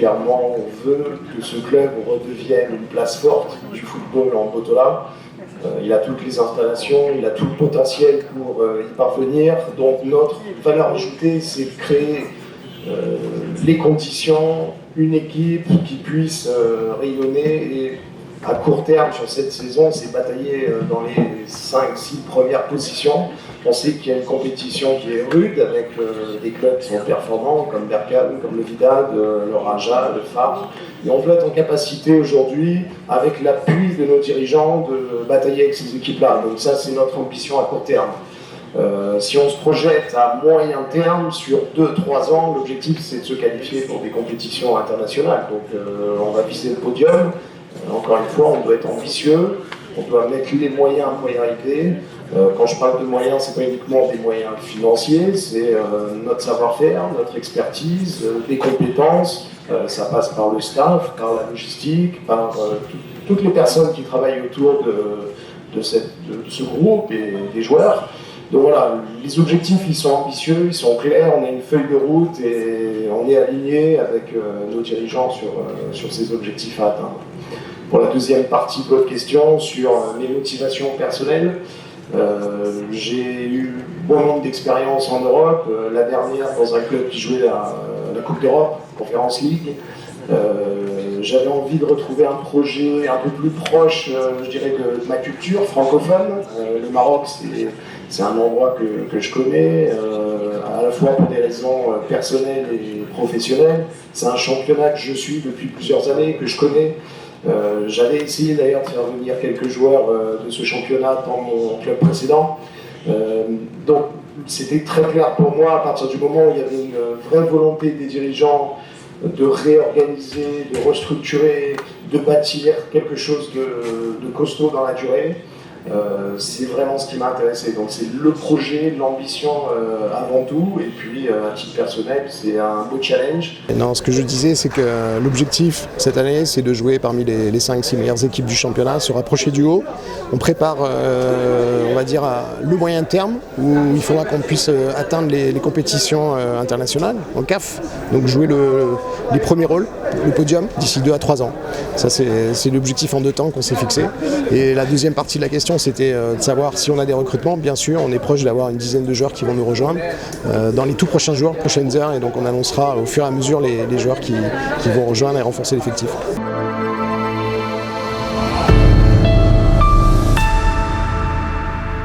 clairement, on veut que ce club redevienne une place forte du football en Botola. Il a toutes les installations, il a tout le potentiel pour y parvenir. Donc notre valeur ajoutée, c'est de créer les conditions, une équipe qui puisse rayonner et à court terme sur cette saison, c'est batailler dans les 5-6 premières positions. On sait qu'il y a une compétition qui est rude avec des clubs qui sont performants comme Berkane, comme le Wydad, le Raja, le Phare. Et on veut être en capacité aujourd'hui, avec l'appui de nos dirigeants, de batailler avec ces équipes-là. Donc ça, c'est notre ambition à court terme. Si on se projette à moyen terme, sur 2-3 ans, l'objectif c'est de se qualifier pour des compétitions internationales. Donc on va viser le podium. Encore une fois, on doit être ambitieux, on doit mettre les moyens pour y arriver. Quand je parle de moyens, ce n'est pas uniquement des moyens financiers, c'est notre savoir-faire, notre expertise, des compétences. Ça passe par le staff, par la logistique, par toutes les personnes qui travaillent autour de ce groupe et des joueurs. Donc voilà, les objectifs ils sont ambitieux, ils sont clairs, on a une feuille de route et on est aligné avec nos dirigeants sur ces objectifs à atteindre. Pour la deuxième partie de votre question, sur mes motivations personnelles, j'ai eu bon nombre d'expériences en Europe, la dernière dans un club qui jouait la Coupe d'Europe, Conference League. J'avais envie de retrouver un projet un peu plus proche, je dirais, de ma culture francophone. Le Maroc, c'est un endroit que je connais, à la fois pour des raisons personnelles et professionnelles. C'est un championnat que je suis depuis plusieurs années, que je connais. J'avais essayé d'ailleurs de faire venir quelques joueurs de ce championnat dans mon club précédent. Donc c'était très clair pour moi, à partir du moment où il y avait une vraie volonté des dirigeants de réorganiser, de restructurer, de bâtir quelque chose de costaud dans la durée. C'est vraiment ce qui m'a intéressé. Donc c'est le projet, l'ambition avant tout, et puis à titre personnel, c'est un beau challenge. Non, ce que je disais, c'est que l'objectif cette année, c'est de jouer parmi les 5-6 meilleures équipes du championnat, se rapprocher du haut. On prépare, on va dire, le moyen terme, où il faudra qu'on puisse atteindre les compétitions internationales, en CAF, donc jouer les premiers rôles, le podium, d'ici 2 à 3 ans. Ça, c'est l'objectif en 2 temps qu'on s'est fixé. Et la deuxième partie de la question, c'était de savoir si on a des recrutements. Bien sûr, on est proche d'avoir une dizaine de joueurs qui vont nous rejoindre dans les tout prochains jours, prochaines heures, et donc on annoncera au fur et à mesure les joueurs qui vont rejoindre et renforcer l'effectif.